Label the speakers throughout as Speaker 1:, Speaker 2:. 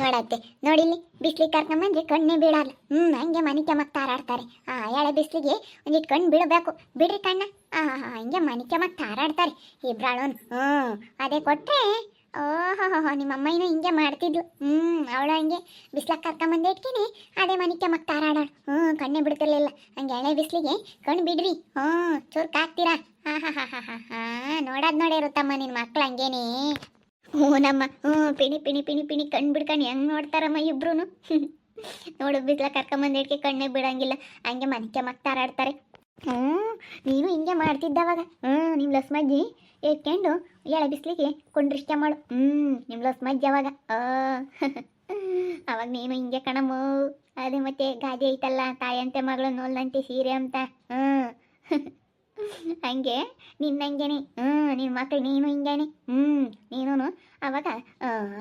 Speaker 1: ನೋಡತ್ತೆ ನೋಡಿಲ್ಲಿ ಬಿಸ್ಲಿಗೆ ಕರ್ಕೊಂಬಂದ್ರೆ ಕಣ್ಣೇ ಬೀಳಲ್ಲ. ಹಂಗೆ ಮನೆ ಕೆಮ್ಮಕ್ ತಾರಾಡ್ತಾರೆ. ಎಳೆ ಬಿಸ್ಲಿಗೆ ಒಂದಿಟ್ಟು ಕಣ್ಣು ಬೀಳಬೇಕು. ಬಿಡ್ರಿ ಕಣ್ಣ. ಹಂಗೆ ಮನೆ ಕೆಮ್ಮಕ್ ತಾರಾಡ್ತಾರೆ ಇಬ್ರಾಳೋನು. ಅದೇ ಕೊಟ್ರೆ ಓಹೋ ನಿಮ್ಮ ಅಮ್ಮನೂ ಹಿಂಗೆ ಮಾಡ್ತಿದ್ಲು. ಅವಳು ಹಂಗೆ ಬಿಸ್ಲಾಗ ಕರ್ಕೊಂಬಂದೆ ಇಟ್ತೀನಿ ಅದೇ ಮನೆ ಕೆಮ್ಮಕ್ ತಾರಾಡಾಳು. ಕಣ್ಣೇ ಬಿಡ್ತಿರ್ಲಿಲ್ಲ. ಹಂಗೆ ಎಳೆ ಬಿಸ್ಲಿಗೆ ಕಣ್ಣು ಬಿಡ್ರಿ. ಚೂರ್ಕ್ ಹಾಕ್ತೀರಾ. ನೋಡೋದ್ ನೋಡೇ ಇರುತ್ತಮ್ಮ ನಿನ್ನ ಮಕ್ಳು ಹಂಗೇನೆ. ನಮ್ಮ ಪಿಣಿ ಪಿಣಿ ಪಿಣಿ ಪಿಣಿ ಕಣ್ಣು ಬಿಡ್ಕೊಂಡು ಹೆಂಗೆ ನೋಡ್ತಾರಮ್ಮ ಇಬ್ರು. ನೋಡು ಬಿಸ್ಲ ಕರ್ಕೊಂಬಂದು ಇಟ್ಕೆ ಕಣ್ಣೇ ಬಿಡಂಗಿಲ್ಲ. ಹಂಗೆ ಮನಕ್ಕೆ ಮಕ್ತಾರಾಡ್ತಾರೆ. ನೀನು ಹಿಂಗೆ ಮಾಡ್ತಿದ್ದವಾಗ ನಿಮ್ಮ ಲಸ್ಮಜ್ಜಿ ಎತ್ಕೊಂಡು ಎಳೆ ಬಿಸ್ಲಿಗೆ ಕೊಂಡ್ರಿಷ್ಟ ಮಾಡು. ನಿಮ್ಮ ಲಸ್ಮಜ್ಜಿ ಅವಾಗ ಅವಾಗ ನೀನು ಹಿಂಗೆ ಕಣಮ್ಮ. ಅದೇ ಮತ್ತೆ ಗಾದೆ ಐತಲ್ಲ, ತಾಯಂತೆ ಮಗಳು ನೋಲ್ನಂತೆ ಸೀರೆ ಅಂತ. ಹಂಗೆ ನಿನ್ನಂಗೇನೆ ನಿನ್ನ ಮಕ್ಳು ನೀನು ಹಿಂಗೇನೆ. ನೀನು ಅವಾಗ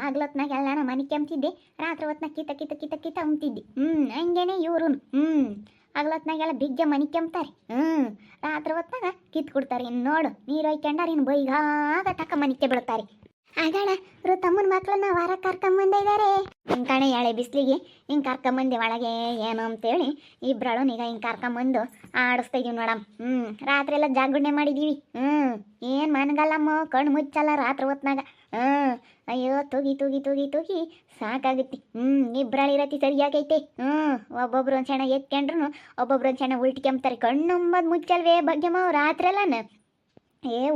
Speaker 1: ಆಗ್ಲೊತ್ನಾಗೆಲ್ಲ ನಾ ಮನೆ ಕೆಮ್ತಿದ್ದೆ, ರಾತ್ರಿ ಹೊತ್ನಾಗ ಕಿತ್ತ ಕಿತ್ತ ಕಿತ್ತ ಕಿತ್ತ ಉಮ್ತಿದ್ದೆ. ಹಂಗೇನೆ ಇವರು ಆಗ್ಲೊತ್ನಾಗೆಲ್ಲ ಬಿಗ್ಗೆ ಮನೆ ಕೆಮ್ತಾರೆ. ರಾತ್ರಿ ಹೊತ್ನಾಗ ಕಿತ್ತು ಕೊಡ್ತಾರೆ. ಇನ್ನು ನೋಡು ನೀರು ಹೊಯ್ಕೊಂಡಾರ ಇನ್ನು ಬೈಗಾಗ ಟಕ್ಕ ಮನಿಕೆ ಬಿಡ್ತಾರೆ. ಆಗಾಳ ತಮ್ಮನ ಮಕ್ಳನ್ನ ವಾರ ಕರ್ಕೊಂಬಂದ ಇದ್ದಾರೆ. ಹಿಂಗೆ ಕಣೆ ಎಳೆ ಬಿಸ್ಲಿಗೆ ಹಿಂಗೆ ಕರ್ಕೊಂಬಂದೆ ಒಳಗೆ ಏನು ಅಂತೇಳಿ ಇಬ್ರಾಳು ಈಗ ಹಿಂಗೆ ಕರ್ಕೊಂಬಂದು ಆಡಿಸ್ತಾ ಇದೀವಿ ನೋಡಮ್ಮ. ರಾತ್ರಿ ಎಲ್ಲ ಜಾಗರಣೆ ಮಾಡಿದೀವಿ. ಏನು ಮನಗಲ್ಲಮ್ಮ, ಕಣ್ಣು ಮುಚ್ಚಲ್ಲ ರಾತ್ರಿ ಹೊತ್ನಾಗ. ಅಯ್ಯೋ ತೂಗಿ ತೂಗಿ ತೂಗಿ ತೂಗಿ ಸಾಕಾಗುತ್ತೆ. ಇಬ್ರಾಳಿರತಿ ಸರಿಯಾಗೈತೆ. ಒಬ್ಬೊಬ್ರು ಒಂದು ಸಣ್ಣ ಎತ್ಕೊಂಡ್ರು ಒಬ್ಬೊಬ್ರು ಒಂದು ಸಣ್ಣ ಉಲ್ಟಿ ಕೆಮ್ತಾರೆ. ಕಣ್ಣೊಂಬದು ಮುಚ್ಚಲ್ವೇ ಭಾಗ್ಯಮ್ಮ ರಾತ್ರಿ ಎಲ್ಲನ.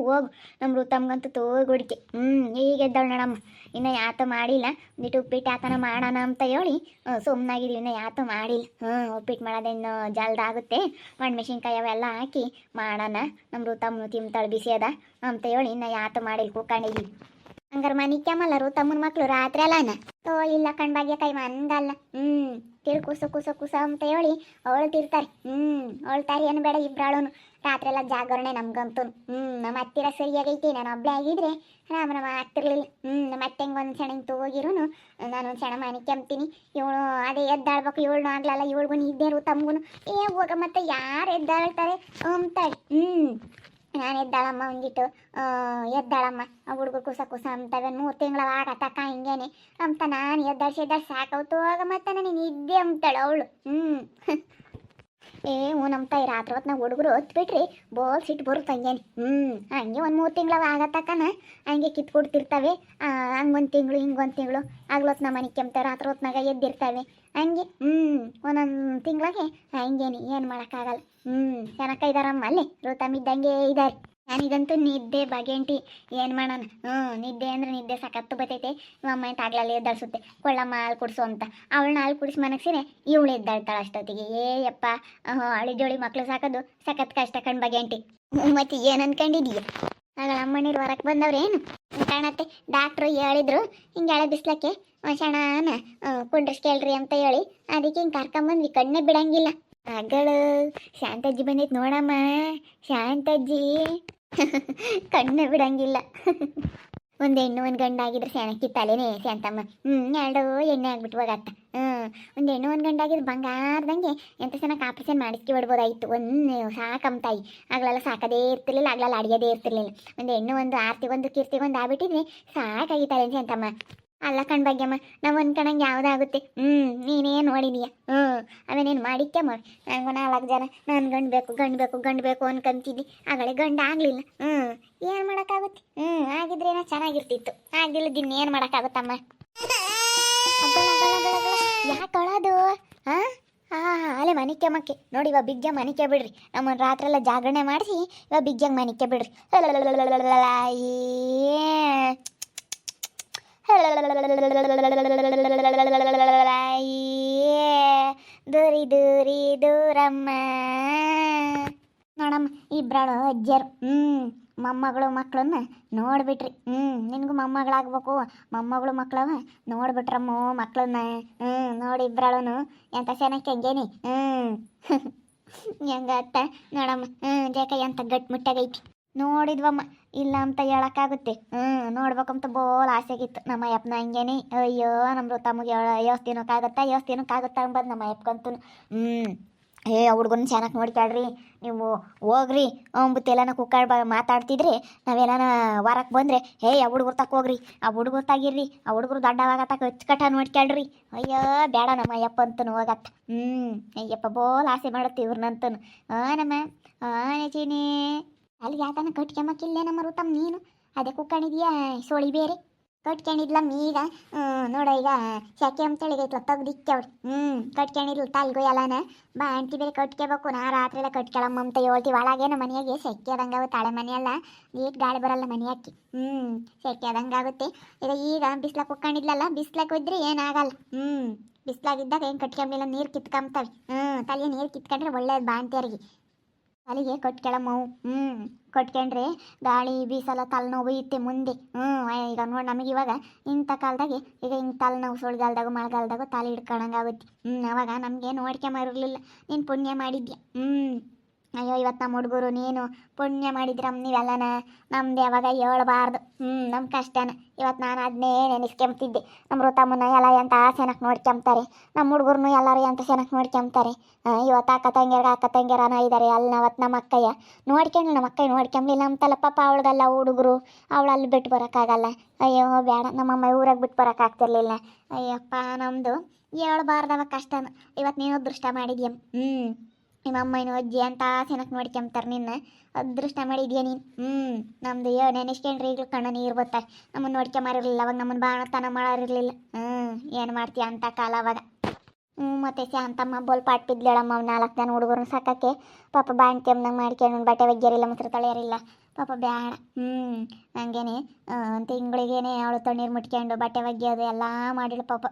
Speaker 1: ಹೋಗು ನಮ್ಮ ಋತಮ್ಗಂತೂ ತೋಗೊಡಿಕೆ. ಈಗ ಎದ್ದಾಳು ನೋಡಮ್ಮ. ಇನ್ನು ಯಾತ ಮಾಡಿಲ್ಲ. ಒಂದಿಟ್ಟು ಉಪ್ಪಿಟ್ಟು ಯಾತನ ಮಾಡೋಣ ಅಂತ ಹೇಳಿ ಸುಮ್ಮನಾಗಿದ್ದೀವಿ. ಇನ್ನು ಯಾತ ಮಾಡಿಲ್ಲ. ಉಪ್ಪಿಟ್ಟು ಮಾಡೋದೇನು ಜಲ್ದಾಗುತ್ತೆ. ಒಣಮೆಣಸಿನ್ಕಾಯಿ ಅವೆಲ್ಲ ಹಾಕಿ ಮಾಡೋಣ. ನಮ್ಮ ಋತಮ್ಮನು ತಿಂತಾಳೆ ಬಿಸಿ ಅದ ಅಂತ ಹೇಳಿ ಇನ್ನು ಯಾತ ಮಾಡಿಲ್ಲ, ಕೂಕೊಂಡಿದ್ದೀವಿ. ಹಂಗಾರೆ ಮನೆ ಕೆಮ್ಮಲ್ಲ ತಮ್ಮನ ಮಕ್ಳು ರಾತ್ರಿ ಅಲ್ಲನ? ಇಲ್ಲ ಕಣ್ಬಾಗ್ಯ ಕೈ ಮನ್ಗಲ್ಲ. ತಿರು ಕುಸ ಕುಸ ಕುಸ ಅಂತ ಹೇಳಿ ಅಳ್ತಿರ್ತಾರೆ. ಅಳ್ತಾರೆ ಏನು ಬೇಡ ಇಬ್ರಾಳನು. ರಾತ್ರಿ ಎಲ್ಲ ಜಾಗರಣೆ ನಮ್ಗಂತೂ. ನಮ್ಮ ಹತ್ತಿರ ಸರಿಯಾಗೈತಿ. ನಾನು ಒಬ್ಬಳೇ ಆಗಿದ್ರೆ ನಮ್ಮ ಆಗ್ತಿರ್ಲಿಲ್ಲ. ನಮ್ಮ ಅತ್ತೆ ಹೆಂಗೆ ಒಂದು ಸಣ್ಣ ಹಿಂಗೆ ತಗೋಗಿರು ನಾನೊಂದು ಸಣ್ಣ ಮನೆ ಕೆಮ್ತೀನಿ. ಇವಳು ಅದೇ ಎದ್ದಾಳ್ಬೇಕು. ಇವಳು ಆಗ್ಲಲ್ಲ, ಇವಳಿಗೂ ನಿದ್ದೆ ತಮ್ಗೂ ಹೋಗ ಮತ್ತೆ ಯಾರು ಎದ್ದಾಳ್ತಾರೆ ಅಂತಾಳೆ. ನಾನು ಎದ್ದಾಳಮ್ಮ ಒಂದಿಟ್ಟು ಎದ್ದಾಳಮ್ಮ ಹುಡುಗರು ಕುಸ ಕುಸ ಅಂತವೆ 3 ತಿಂಗಳ ಆಗತ್ತಕ್ಕ ಹಿಂಗೇನೆ ಅಂತ ನಾನು ಎದ್ದಾಡ್ಸಿ ಸಾಕವತ್ತು. ಹೋಗ ಮತ್ತೆ ನನಗೆ ನಿದ್ದೆ ಅಂತಾಳೆ ಅವಳು. ನಮ್ಮ ತಾಯಿ ರಾತ್ರಿ ಹೊತ್ತು ನಾವು ಹುಡುಗರು ಹೊತ್ಬಿಟ್ರಿ ಬೋಲ್ ಸಿಟ್ಟು ಬರುತ್ತೆ ಹಂಗೇನೆ. ಹಂಗೆ ಒಂದು 3 ತಿಂಗಳ ಆಗತ್ತಕ್ಕನ ಹಂಗೆ ಕಿತ್ತು ಕೊಡ್ತಿರ್ತವೆ. ಹಂಗೊಂದು ತಿಂಗಳು ಹಿಂಗೊಂದು ತಿಂಗಳು ಆಗ್ಲೊತ್ತು ನಮ್ಮ ಮನೆ ಕೆಮ್ತಾರೆ. ರಾತ್ರಿ ಹೊತ್ನಾಗ ಎದ್ದಿರ್ತವೆ ಹಂಗೆ. ಒಂದೊಂದು ತಿಂಗಳಿಗೆ ಹಂಗೇನೆ ಏನು ಮಾಡೋಕ್ಕಾಗಲ್ಲ. ಚೆನ್ನಾಗ ಇದ್ದಾರಮ್ಮ ಅಲ್ಲಿ ಋತಮಿದ್ದಂಗೆ ಇದ್ದಾರೆ. ನನಗಂತೂ ನಿದ್ದೆ ಬಗೆಂಟಿ. ಏನು ಮಾಡೋಣ. ನಿದ್ದೆ ಅಂದರೆ ನಿದ್ದೆ ಸಖತ್ತು ಬರ್ತೈತೆ. ಅಮ್ಮ ಅಂತ ಆಗ್ಲಲ್ಲಿ ಎದ್ದಾಡ್ಸುತ್ತೆ, ಕೊಳ್ಳಮ್ಮ ಹಾಲು ಕುಡಿಸು ಅಂತ. ಅವಳನ್ನ ಹಾಲು ಕುಡಿಸಿ ಮನಗ್ಸಿರೆ ಇವಳು ಎದ್ದಾಳ್ತಾಳೆ ಅಷ್ಟೊತ್ತಿಗೆ. ಯಪ್ಪ ಹಳಿ ಜೋಳಿ ಮಕ್ಳು ಸಾಕೋದು ಸಖತ್ ಕಷ್ಟ ಕಣ್ ಬಗೆಂಟಿ. ಮತ್ತೆ ಏನು ಅನ್ಕೊಂಡಿದೀಯ? ಆಗಳ ಅಮ್ಮನೀರು ಹೊರಕ್ಕೆ ಬಂದವ್ರೇನು ಕಾಣತ್ತೆ. ಡಾಕ್ಟ್ರು ಹೇಳಿದ್ರು ಹಿಂಗೆ ಎಳೆ ಬಿಸ್ಲಕ್ಕೆ ಶಣನ ಕುಂಡ್ರಿಸ್ಕೇಳ್ರಿ ಅಂತ ಹೇಳಿ ಅದಕ್ಕೆ ಹಿಂಗೆ ಕರ್ಕೊಂಬಂದ್ವಿ. ಕಣ್ಣೇ ಬಿಡಂಗಿಲ್ಲ. ಮಗಳು ಶಾಂತಜ್ಜಿ ಬಂದೈತೆ ನೋಡಮ್ಮ. ಶಾಂತಜ್ಜಿ ಕಣ್ಣು ಬಿಡಂಗಿಲ್ಲ. ಒಂದು ಹೆಣ್ಣು ಒಂದು ಗಂಡಾಗಿದ್ರೆ ಸ್ಯಾಣಕ್ಕಿ ತಲೆನೇ ಶಾಂತಮ್ಮ. ಎರಡು ಎಣ್ಣೆ ಆಗ್ಬಿಟ್ಟು ಹೋಗತ್ತ. ಒಂದು ಹೆಣ್ಣು ಒಂದು ಗಂಡಾಗಿದ್ರೆ ಬಂಗಾರದಂಗೆ ಎಂತ ಚೆನ್ನಾಗಿ ಆಪರೇಷನ್ ಮಾಡಿಸ್ಕಿ ಬಿಡ್ಬೋದಾಗಿತ್ತು. ಒಂದು ಸಾಕಮ್ಮ ಆಗ್ಲೆಲ್ಲ ಸಾಕದೇ ಇರ್ತಿರ್ಲಿಲ್ಲ, ಆಗ್ಲೆಲ್ಲ ಅಡಿಯೋದೇ ಇರ್ತಿರ್ಲಿಲ್ಲ. ಒಂದು ಹೆಣ್ಣು ಒಂದು ಆರ್ತಿಗೊಂದು ಕೀರ್ತಿಗೊಂದು ಆಗ್ಬಿಟ್ಟಿದ್ರೆ ಸಾಕಾಗಿತ್ತಾಳೆ ಶಾಂತಮ್ಮ. ಅಲ್ಲ ಕಣ್ ಭಾಗ್ಯಮ್ಮ, ನಾವು ಅನ್ಕೊಂಡಂಗೆ ಯಾವುದಾಗುತ್ತೆ. ನೀನೇನು ನೋಡಿದೀಯ. ಅವೇನೇನು ಮಾಡಿಕ್ಕೆ ಮಾಡಿ ನನಗೂ 4 ಜನ ನಾನು ಗಂಡು ಬೇಕು ಗಂಡು ಬೇಕು ಗಂಡು ಬೇಕು ಅನ್ಕೊಂತಿದ್ದಿ. ಆಗಲೇ ಗಂಡು ಆಗಲಿಲ್ಲ. ಏನು ಮಾಡೋಕ್ಕಾಗುತ್ತೆ. ಆಗಿದ್ರೇನೋ ಚೆನ್ನಾಗಿರ್ತಿತ್ತು. ಆಗಿಲ್ಲ ದಿನ ಏನು ಮಾಡೋಕ್ಕಾಗುತ್ತಮ್ಮ. ಯಾಕೆ ಅಳೋದು? ಅಲ್ಲೇ ಮನಿಕೆ ಮಕ್ಕೆ ನೋಡಿ. ಇವಾಗ ಬಿಗ್ಗೆ ಮನಿಕೆ ಬಿಡ್ರಿ. ನಮ್ಮನ್ನು ರಾತ್ರಿ ಎಲ್ಲ ಜಾಗರಣೆ ಮಾಡಿಸಿ ಇವಾಗ ಬಿಗ್ಗೆಗೆ ಮನಿಕೆ ಬಿಡ್ರಿ. ದೂರಿ ದೂರಿ ದೂರಮ್ಮ. ನೋಡಮ್ಮ ಇಬ್ರಾಳು ಅಜ್ಜರು ಮೊಮ್ಮಗಳು ಮಕ್ಕಳನ್ನ ನೋಡ್ಬಿಟ್ರಿ. ನಿನಗೂ ಮೊಮ್ಮಗಳಾಗ್ಬೇಕು. ಮೊಮ್ಮಗಳು ಮಕ್ಕಳವ ನೋಡ್ಬಿಟ್ರಮ್ಮ ಮಕ್ಕಳನ್ನ. ನೋಡಿ ಇಬ್ರಾಳನು ಎಂತ ಚೆನ್ನಾಗಿ ಹಂಗೇನಿ. ಹೆಂಗತ್ತ ನೋಡಮ್ಮ. ಜೇಕ ಎಂತ ಗಟ್ಮುಟ್ಟಾಗೈತಿ ನೋಡಿದ್ವಮ್ಮ. ಇಲ್ಲ ಅಂತ ಹೇಳಕ್ಕಾಗುತ್ತೆ. ನೋಡ್ಬೇಕಂತ ಬೋಲ್ ಆಸೆಗಿತ್ತು ನಮ್ಮ ಅಪ್ಪನ ಹಂಗೇನೆ. ಅಯ್ಯೋ ನಮ್ಮ ತಮಗೆ ಯೋಸ್ ದಿನಕ್ಕಾಗತ್ತಾ ಅಂಬದು ನಮ್ಮ ಅಪ್ಪಕ್ಕಂತೂ. ಆ ಹುಡುಗನ ಚೆನ್ನಾಗಿ ನೋಡ್ಕೊಳ್ರಿ, ನೀವು ಹೋಗ್ರಿ ಅಂಬುತ್ತೆಲ್ಲನ ಕುಕ್ಕಾಡ್ ಮಾತಾಡ್ತಿದ್ರೆ ನಾವೆಲ್ಲನ ಹೊರಕ್ಕೆ ಬಂದರೆ ಆ ಹುಡುಗರು ತಕ್ಕ ಹೋಗ್ರಿ, ಆ ಹುಡುಗರು ತಾಗಿರ್ರಿ, ಆ ಹುಡುಗರು ದೊಡ್ಡವಾಗತ್ತ ಅಚ್ಚುಕಟ್ಟ ನೋಡ್ಕೊಳ್ರಿ. ಅಯ್ಯೋ ಬೇಡ ನಮ್ಮ ಅಯ್ಯಪ್ಪ ಅಂತನು ಹೋಗತ್ತ. ಅಯ್ಯಪ್ಪ ಬೋಲ್ ಆಸೆ ಮಾಡುತ್ತೆ ಇವ್ರನ್ನಂತನು. ನಮ್ಮ ಚೀನಿ ಅಲ್ಲಿ ಯಾಕನ ಕಟ್ಕೊಂಬಕ್ಕಿಲ್ಲೇ ನಮ್ಮ ಋತಮ್ ನೀನು ಅದೇ ಕುಕ್ಕಣಿದ್ಯಾ ಸೋಳಿ ಬೇರೆ ಕಟ್ಕೊಂಡಿದ್ಲಮ್ಮ ಈಗ. ನೋಡ ಈಗ ಶಾಕೆ ಅಂತೇಳಿಗೈತ್ಲ ತೆಗ್ದಿಕ್ಕೆ ಅವ್ರು. ಕಟ್ಕೊಂಡಿದ್ಲು ತಲ್ಗು ಎಲ್ಲಾನ ಬಾ ಆಂಟಿ ಬೇರೆ ಕಟ್ಕೋಬೇಕು. ನಾ ರಾತ್ರಿ ಎಲ್ಲ ಕಟ್ಕೊಳಮ್ಮ ಅಂತ ಹೇಳ್ತೀವಿ. ಒಳಗೆ ನಮ್ಮ ಮನೆಯಾಗೆ ಸೆಕೆ ಆದಂಗಾಗುತ್ತೆ. ಹಳೆ ಮನೆಯಲ್ಲ ನೀಟ್ ಗಾಳಿ ಬರಲ್ಲ ಮನೆ ಹಾಕಿ. ಸೆಕೆ ಆದಂಗಾಗುತ್ತೆ. ಈಗ ಬಿಸ್ಲಾಗ ಕುಕ್ಕೊಂಡಿದ್ಲಲ್ಲ, ಬಿಸ್ಲಾಗ ಹೋದ್ರೆ ಏನಾಗಲ್ಲ. ಬಿಸ್ಲಾಗಿದ್ದಾಗ ಏನು ಕಟ್ಕೊಂಬಿಲ್ಲ, ನೀರು ಕಿತ್ಕೊಂಬ್ತವೆ. ತಲೆ ನೀರು ಕಿತ್ಕೊಂಡ್ರೆ ಒಳ್ಳೇದು ಬಾಂತಿಯರಿಗೆ. ತಲೆಗೆ ಕಟ್ಕೊಳಮ್ಮವು. ಕಟ್ಕೊಂಡ್ರೆ ಗಾಳಿ ಬೀಸಲ್ಲ, ತಲೆನೋವು ಇತ್ತೆ ಮುಂದೆ. ಈಗ ನೋಡಿ ನಮಗೆ ಇವಾಗ ಇಂಥ ಕಾಲದಾಗೆ ಈಗ ಹಿಂಗೆ ತಲೆನೋವು ಸುಳ್ಗಾಲ್ದಾಗು ಮಳೆಗಾಲದಾಗು ತಲೆ ಹಿಡ್ಕೊಳಂಗಾಗುತ್ತೆ. ಅವಾಗ ನಮಗೆ ನೋಡ್ಕೊಂಬರಿರ್ಲಿಲ್ಲ. ನೀನು ಪುಣ್ಯ ಮಾಡಿದ್ಯಾ. ಅಯ್ಯೋ ಇವತ್ತು ನಮ್ಮ ಹುಡುಗರು ನೀನು ಪುಣ್ಯ ಮಾಡಿದ್ರಮ್ಮ ನೀವೆಲ್ಲನ. ನಮ್ದು ಯಾವಾಗ ಹೇಳ್ಬಾರ್ದು. ನಮ್ಮ ಕಷ್ಟನ ಇವತ್ತು ನಾನು ಅದನ್ನೇ ನೆನೆಸ್ಕೊಂಬ್ತಿದ್ದೆ. ನಮ್ಮ ಋತಮ್ಮನ ಎಲ್ಲ ಎಂಥ ಚೆನ್ನಾಗಿ ನೋಡ್ಕೊಂಬ್ತಾರೆ, ನಮ್ಮ ಹುಡುಗರ್ನು ಎಲ್ಲರೂ ಎಂಥ ಚೆನ್ನಾಗಿ ನೋಡ್ಕೊಂಬ್ತಾರೆ. ಇವತ್ತು ಅಕ್ಕ ತಂಗಿಯರನ ಇದ್ದಾರೆ. ಅಲ್ಲಿ ಅವತ್ತು ನಮ್ಮ ಅಕ್ಕಯ್ಯ ನೋಡ್ಕೊಂಡು ನಮ್ಮ ಅಕ್ಕಯ್ಯ ನೋಡ್ಕೊಂಬ್ಲಿಲ್ಲ ಅಂತಲ್ಲ ಪಾಪ. ಅವಳಿಗೆಲ್ಲ ಹುಡುಗರು ಅವಳು ಅಲ್ಲಿ ಬಿಟ್ಟು ಬರೋಕ್ಕಾಗಲ್ಲ. ಅಯ್ಯೋ ಬೇಡ, ನಮ್ಮಮ್ಮ ಊರಾಗ ಬಿಟ್ಟು ಬರೋಕ್ಕಾಗ್ತಿರ್ಲಿಲ್ಲ. ಅಯ್ಯಪ್ಪ ನಮ್ಮದು ಹೇಳ್ಬಾರ್ದವ ಕಷ್ಟನ. ಇವತ್ತು ನೀನು ಅದೃಷ್ಟ ಮಾಡಿದ್ಯಮ್ಮ. ನಿಮ್ಮಮ್ಮನ ಅಜ್ಜಿ ಅಂತ ಚೆನ್ನಾಗಿ ನೋಡ್ಕೊಂಬ್ತಾರೆ ನಿನ್ನ. ಅದೃಷ್ಟ ಮಾಡಿದ್ಯಾ ನೀನು. ನಮ್ಮದು ನೆನೆಸ್ಕೊಂಡ್ರೆ ಈಗಲೂ ಕಣ್ಣ ನೀರು ಬರ್ತಾರೆ. ನಮ್ಮನ್ನು ನೋಡ್ಕೊಂಬರಿರ್ಲಿಲ್ಲ ಅವಾಗ, ನಮ್ಮನ್ನು ಬಾಣತನ ಮಾಡೋರಿರ್ಲಿಲ್ಲ. ಏನು ಮಾಡ್ತೀಯ ಅಂತ ಕಾಲ ಅವಾಗ. ಮತ್ತೆ ಶಾಂತಮ್ಮ ಬೋಲ್ ಪಾಟ್ ಬಿದ್ಲೇಳಮ್ಮ. 4 ಜನ ಹುಡುಗರನ್ನ ಸಾಕಕ್ಕೆ ಪಾಪ ಬಾಣ್ಕೆಮ್ನಂಗೆ ಮಾಡ್ಕೊಂಡು ಬಟ್ಟೆ ಒಗ್ಯರಿಲ್ಲ, ಮೊಸರು ತೊಳೆಯರಿಲ್ಲ ಪಾಪ ಬೇಡ. ಹಂಗೇನೆ ತಿಂಗಳಿಗೇನೆ ಅವಳು ತಣ್ಣೀರು ಮುಟ್ಕೊಂಡು ಬಟ್ಟೆ ಒಗ್ಯೋದು ಎಲ್ಲ ಮಾಡಿಳು ಪಾಪ.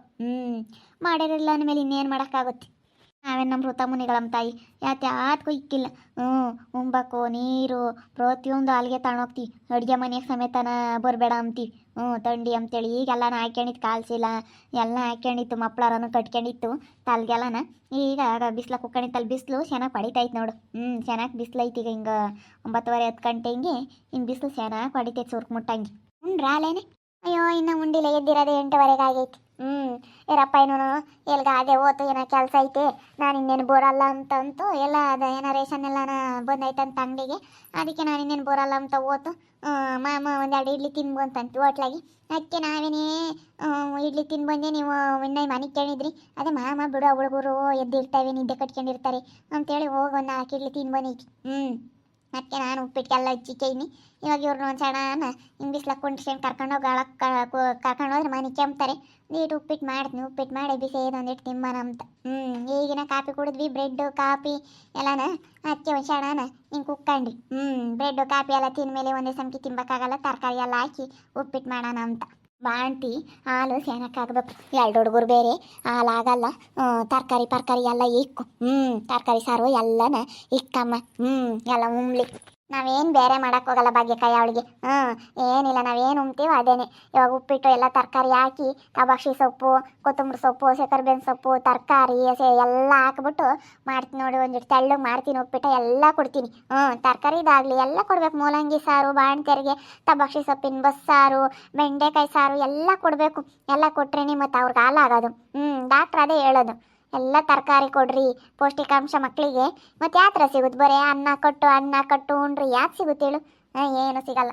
Speaker 1: ಮಾಡಿರಲಿಲ್ಲ ಅಂದಮೇಲೆ ಇನ್ನೇನು ಮಾಡೋಕ್ಕಾಗುತ್ತೆ. ನಾವೇನು ನಮ್ಮ ಋತಮುನಿಗಳಮ್ಮ ತಾಯಿ ಯಾತ್ಯಾತ್ಗೂ ಇಕ್ಕಿಲ್ಲ. ಉಂಬಕು ನೀರು ಪ್ರತಿಯೊಂದು ಅಲ್ಲಿಗೆ ತಗೊಂಡೋಗ್ತೀವಿ. ಅಡುಗೆ ಮನೆಗೆ ಸಮೇತನ ಬರಬೇಡ ಅಂತೀವಿ. ತಂಡಿ ಅಂತೇಳಿ ಈಗೆಲ್ಲನ ಹಾಕ್ಕೊಂಡಿತ್ತು, ಕಾಲ್ಸಿಲ್ಲ ಎಲ್ಲ ಹಾಕ್ಕೊಂಡಿತ್ತು, ಮಪ್ಳಾರನು ಕಟ್ಕೊಂಡಿತ್ತು ತಲೆಗೆಲ್ಲನ. ಈಗ ಬಿಸ್ಲಾಗ ಕುಕ್ಕಣಿತ್ತಲ್ಲಿ ಬಿಸಿಲು ಚೆನ್ನಾಗಿ ಪಡಿತೈತೆ ನೋಡು. ಚೆನ್ನಾಗಿ ಬಿಸಿಲೈತಿ. ಈಗ ಹಿಂಗೆ 9:30 10 ಗಂಟೆ ಹಿಂಗೆ ಹಿಂಗೆ ಬಿಸಿಲು ಚೆನ್ನಾಗಿ ಪಡಿತೈತೆ ಸುರ್ಕು ಮುಟ್ಟಂಗೆ. ರಾಲೇನೆ. ಅಯ್ಯೋ ಇನ್ನು ಉಂಡಿಲ್ಲ, ಎದ್ದಿರೋದು 8:15 ಆಗೈತಿ. ಏನಪ್ಪ ಏನೋ ಎಲ್ಗ ಅದೇ ಓತು ಏನೋ ಕೆಲಸ ಐತೆ, ನಾನು ಇನ್ನೇನು ಬರಲ್ಲ ಅಂತಂತು ಎಲ್ಲ ಅದು ಏನೋ ರೇಷನ್ ಎಲ್ಲನ ಬಂದೈತಂತ ಅಂಗಡಿಗೆ. ಅದಕ್ಕೆ ನಾನು ಇನ್ನೇನು ಬರಲ್ಲ ಅಂತ ಓತು. ಮಾಮ 1-2 ಇಡ್ಲಿ ತಿನ್ಬು ಅಂತಂತು ಹೋಟ್ಲಾಗಿ. ಅದಕ್ಕೆ ನಾವೇನೇ ಇಡ್ಲಿ ತಿನ್ಬಂದೆ, ನೀವು ಇನ್ನೂ ಮನೆಗೆ ಕೇಳಿದ್ರಿ. ಅದೇ ಮಾಮ ಬಿಡು ಹುಡುಗರು ಎದ್ದಿರ್ತಾವೆ, ನಿದ್ದೆ ಕಟ್ಕೊಂಡಿರ್ತಾರೆ ಅಂತೇಳಿ ಹೋಗಿ 4 ಇಡ್ಲಿ ತಿನ್ಬಂದೈತಿ. ಅದಕ್ಕೆ ನಾನು ಉಪ್ಪಿಟ್ಟಿಗೆಲ್ಲ ಹಚ್ಚಿಕೈನಿ. ಇವಾಗ ಇವ್ರನ್ನ ಒಂದು ಸಣ್ಣ ಹಿಂಗೆ ಬಿಸ್ಲಾಗ ಕುಂಡ್ಸ್ಕೊಂಡು ಕರ್ಕೊಂಡೋದ್ರೆ ಮನೆ ಕೆಮ್ತಾರೆ. ನೀಟು ಉಪ್ಪಿಟ್ಟು ಮಾಡ್ತೀನಿ. ಉಪ್ಪಿಟ್ಟು ಮಾಡಿ ಬಿಸಿ ಒಂದಿಟ್ಟು ತಿಂಬಾನ ಅಂತ. ಈಗಿನ ಕಾಫಿ ಕುಡಿದ್ವಿ, ಬ್ರೆಡ್ಡು ಕಾಫಿ ಎಲ್ಲನ ಅದಕ್ಕೆ ಒಂದು ಸಣ್ಣನ ಹಿಂಗೆ ಕುಕ್ಕೊಂಡ್ರಿ. ಬ್ರೆಡ್ಡು ಕಾಫಿ ಎಲ್ಲ ತಿಂದಮೇಲೆ ಒಂದೇ ಸಮಕಿ ತಿನ್ಬೇಕಾಗಲ್ಲ, ತರಕಾರಿ ಎಲ್ಲ ಹಾಕಿ ಉಪ್ಪಿಟ್ಟು ಮಾಡೋಣ ಅಂತ. ಬಾಣ್ತಿ ಹಾಲು ಸೇನಕ್ಕಾಗಬೇಕು. 2 ಹುಡುಗರು ಬೇರೆ ಹಾಲಾಗಲ್ಲ. ತರಕಾರಿ ಎಲ್ಲ ಇಕ್ಕು. ತರಕಾರಿ ಸಾರು ಎಲ್ಲನ ಇಕ್ಕಮ್ಮ. ಎಲ್ಲ ಉಮ್ಲಿ. ನಾವೇನು ಬೇರೆ ಮಾಡೋಕ್ಕೋಗಲ್ಲ ಭಾಗ್ಯಕಾಯಿ ಅವಳಿಗೆ. ಏನಿಲ್ಲ, ನಾವೇನು ಉಣ್ತೀವೋ ಅದೇನೆ. ಇವಾಗ ಉಪ್ಪಿಟ್ಟು ಎಲ್ಲ ತರಕಾರಿ ಹಾಕಿ ಕಬಾಕ್ಷಿ ಸೊಪ್ಪು, ಕೊತ್ತಂಬರಿ ಸೊಪ್ಪು, ಕರಿಬೇವಿನ ಸೊಪ್ಪು, ತರಕಾರಿ ಎಲ್ಲ ಹಾಕ್ಬಿಟ್ಟು ಮಾಡ್ತೀನಿ ನೋಡಿ. ಒಂದಿಟ್ಟು ತೆಳ್ಳಗೆ ಮಾಡ್ತೀನಿ ಉಪ್ಪಿಟ್ಟು, ಎಲ್ಲ ಕೊಡ್ತೀನಿ. ತರಕಾರಿದಾಗಲಿ ಎಲ್ಲ ಕೊಡ್ಬೇಕು. ಮೂಲಂಗಿ ಸಾರು, ಬಾಣ್ತಿಯರಿಗೆ ತಬಾಕ್ಷಿ ಸೊಪ್ಪಿನ ಬಸ್ಸಾರು, ಬೆಂಡೆಕಾಯಿ ಸಾರು ಎಲ್ಲ ಕೊಡಬೇಕು. ಎಲ್ಲ ಕೊಟ್ರೇನೆ ಮತ್ತು ಅವ್ರಿಗೆ ಹಾಲಾಗೋದು. ಡಾಕ್ಟ್ರ್ ಅದೇ ಹೇಳೋದು, ಎಲ್ಲ ತರಕಾರಿ ಕೊಡ್ರಿ, ಪೌಷ್ಟಿಕಾಂಶ ಮಕ್ಕಳಿಗೆ. ಮತ್ತು ಯಾವ ಥರ ಸಿಗುತ್ತೆ? ಬರೀ ಅನ್ನ ಕಟ್ಟು ಉಣ್ರಿ ಯಾಕೆ ಸಿಗುತ್ತೆ ಹೇಳು? ಏನು ಸಿಗಲ್ಲ.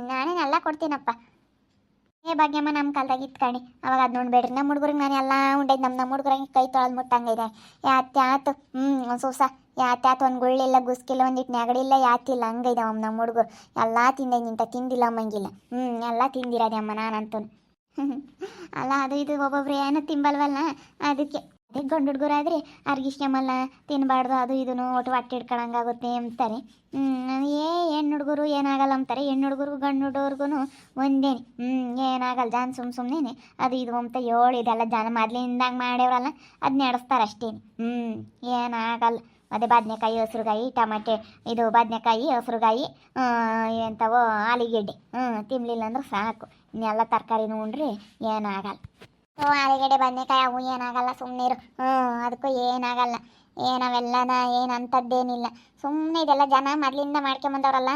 Speaker 1: ನಾನೇನೆಲ್ಲ ಕೊಡ್ತೀನಪ್ಪ. ಭಾಗ್ಯಮ್ಮ ನಮ್ಮ ಕಾಲದಾಗ ಇತ್ಕಣಿ ಅವಾಗ ಅದು ನೋಡ್ಬೇಡ್ರಿ. ನಮ್ಮ ಹುಡುಗರಿಗೆ ನಾನು ಎಲ್ಲ ಉಂಡೈದು. ನಮ್ಮ ಹುಡುಗರಂಗೆ ಕೈ ತೊಳೆದು ಮುಟ್ಟಂಗಿದೆ. ಯಾತ್ಯಾತು ಒಂದು ಸೂಸ ಯಾತ್ಯಾತು ಒಂದು ಗುಳ್ಳಿಲ್ಲ, ಗುಸ್ಕಿಲ್ಲ, ಒಂದಿಟ್ಟು ನೆಗಡಿಲ್ಲ, ಯಾತಿಲ್ಲ, ಹಂಗೈದಮ್ಮ ನಮ್ಮ ಹುಡುಗರು. ಎಲ್ಲ ತಿಂದ ತಿಂದಿಲ್ಲ ಅಮ್ಮಂಗಿಲ್ಲ. ಎಲ್ಲ ತಿಂದಿರೋದೆ ಅಮ್ಮ ನಾನಂತೂ. ಅಲ್ಲ ಅದು ಇದು ಒಬ್ಬೊಬ್ರು ಏನೋ ತಿಂಬಲ್ವಲ್ಲ, ಅದಕ್ಕೆ. ಅದೇ ಗಂಡು ಹುಡುಗರಾದರೆ ಅರ್ಗಿಷ್ಕಮಲ್ಲ, ತಿನ್ನಬಾರ್ದು, ಅದು ಇದನ್ನು ಒಟ್ಟು ಹೊಟ್ಟೆ ಹಿಡ್ಕೊಳಂಗಾಗುತ್ತೆ ಅಂತಾರೆ. ಹೆಣ್ಣು ಹುಡುಗರು ಏನಾಗಲ್ಲ ಅಂತಾರೆ. ಹೆಣ್ಣು ಹುಡುಗರು ಗಂಡು ಹುಡುಗರಿಗೂ ಒಂದೇನೆ. ಏನಾಗಲ್ಲ, ಜಾನ್ ಸುಮ್ಮನೆ ಅದು ಇದು ಅಂತ ಇದೆಲ್ಲ ಜನ ಮೊದಲಿಂದಂಗೆ ಮಾಡ್ಯವ್ರಲ್ಲ, ಅದು ನಡೆಸ್ತಾರೆ ಅಷ್ಟೇನು. ಏನಾಗಲ್ಲ. ಅದೇ ಬದನೆಕಾಯಿ, ಹಸ್ರುಗಾಯಿ, ಟಮಾಟೆ, ಇದು ಬದನೆಕಾಯಿ, ಹಸ್ರುಗಾಯಿ, ಎಂಥವೋ ಆಲೂಗೆಡ್ಡೆ ತಿನ್ನಲಿಲ್ಲ ಅಂದ್ರೆ ಸಾಕು. ಇನ್ನೆಲ್ಲ ತರಕಾರಿನೂ ಉಂಡ್ರಿ ಏನಾಗಲ್ಲ. ಆಲೂಗಡ್ಡೆ ಬದನೆಕಾಯಿ ಅವು ಏನಾಗಲ್ಲ ಸುಮ್ಮನಿರು. ಅದಕ್ಕೂ ಏನಾಗಲ್ಲ. ಏನವೆಲ್ಲನ ಏನು ಅಂಥದ್ದೇನಿಲ್ಲ. ಸುಮ್ಮನೆ ಇದೆಲ್ಲ ಜನ ಮೊದಲಿಂದ ಮಾಡ್ಕೊಂಬಂದವ್ರಲ್ಲ,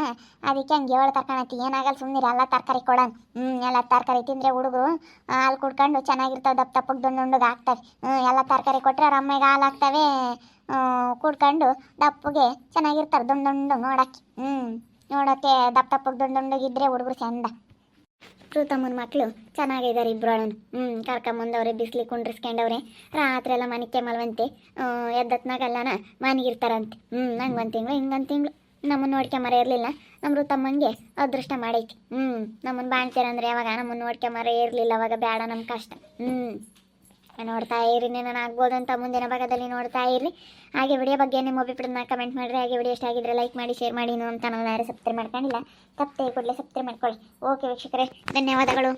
Speaker 1: ಅದಕ್ಕೆ ಹಂಗೆ ಹೇಳ್ತಕ್ಕಣತಿ. ಏನಾಗಲ್ಲ ಸುಮ್ಮನಿರು, ಎಲ್ಲ ತರಕಾರಿ ಕೊಡೋಣ. ಎಲ್ಲ ತರಕಾರಿ ತಿಂದರೆ ಹುಡುಗರು ಹಾಲು ಕುಡ್ಕೊಂಡು ಚೆನ್ನಾಗಿರ್ತಾವೆ, ದಪ್ಪ ದಪ್ಪಗೆ ದುಂಡುಗೆ ಆಗ್ತವೆ. ಎಲ್ಲ ತರಕಾರಿ ಕೊಟ್ಟರೆ ಅವ್ರ ಅಮ್ಮಗೆ ಹಾಲು ಆಗ್ತವೆ, ಕುಡ್ಕೊಂಡು ದಪ್ಪಗೆ ಚೆನ್ನಾಗಿರ್ತಾರೆ ದುಂಡು ನೋಡೋಕ್ಕೆ. ನೋಡೋಕ್ಕೆ ದಪ್ಪ ದಪ್ಪಗೆ ದುಂಡುಗಿದ್ರೆ ಹುಡುಗರು ಚಂದ. ಪ್ರೀತಮ್ಮನ ಮಕ್ಕಳು ಚೆನ್ನಾಗಿದ್ದಾರೆ ಇಬ್ಬರೊಳನು. ಕರ್ಕೊಂಬಂದವ್ರೆ, ಬಿಸಿಲಿ ಕುಂಡ್ರಿಸ್ಕೊಂಡವ್ರೆ. ರಾತ್ರಿ ಎಲ್ಲ ಮನಿಕೆ ಮಲ್ವಂತೆ, ಎದ್ದತ್ನಾಗೆಲ್ಲನ ಮನೆಗಿರ್ತಾರಂತೆ. ನಂಗೆ ಒಂದು ತಿಂಗಳು ಹಿಂಗೊಂದು ತಿಂಗಳು ನಮ್ಮನ್ನು ನೋಡ್ಕೊಂಬರ ಇರಲಿಲ್ಲ. ನಮ್ಮ ಪ್ರೀತಮ್ಮಂಗೆ ಅದೃಷ್ಟ ಮಾಡೈತಿ. ನಮ್ಮನ್ನು ಬಾಣ್ತೀರಂದ್ರೆ ಯಾವಾಗ ನಮ್ಮನ್ನು ನೋಡ್ಕೊಂಬರ ಇರಲಿಲ್ಲ, ಅವಾಗ ಬೇಡ ನಮ್ಮ ಕಷ್ಟ. ನೋಡ್ತಾ ಇರಿ, ನಾನು ಆಗ್ಬೋದಂತ ಮುಂದಿನ ಭಾಗದಲ್ಲಿ ನೋಡ್ತಾ ಇರಲಿ. ಹಾಗೆ ವಿಡಿಯೋ ಬಗ್ಗೆ ನಿಮ್ಮ ಅಭಿಪ್ರಾಯನ ಕಮೆಂಟ್ ಮಾಡಿರಿ. ಹಾಗೆ ವಿಡಿಯೋ ಇಷ್ಟ ಆಗಿದ್ರೆ ಲೈಕ್ ಮಾಡಿ, ಶೇರ್ ಮಾಡಿ. ನಮ್ಮ ಚಾನಲ್ನ ಯಾರು ಸಬ್ಸ್ಕ್ರೈಬ್ ಮಾಡ್ಕೊಂಡಿಲ್ಲ, ತಪ್ಪೇ ಕೂಡಲೇ ಸಬ್ಸ್ಕ್ರೈಬ್ ಮಾಡ್ಕೊಳ್ಳಿ. ಓಕೆ ವೀಕ್ಷಕರೇ, ಧನ್ಯವಾದಗಳು.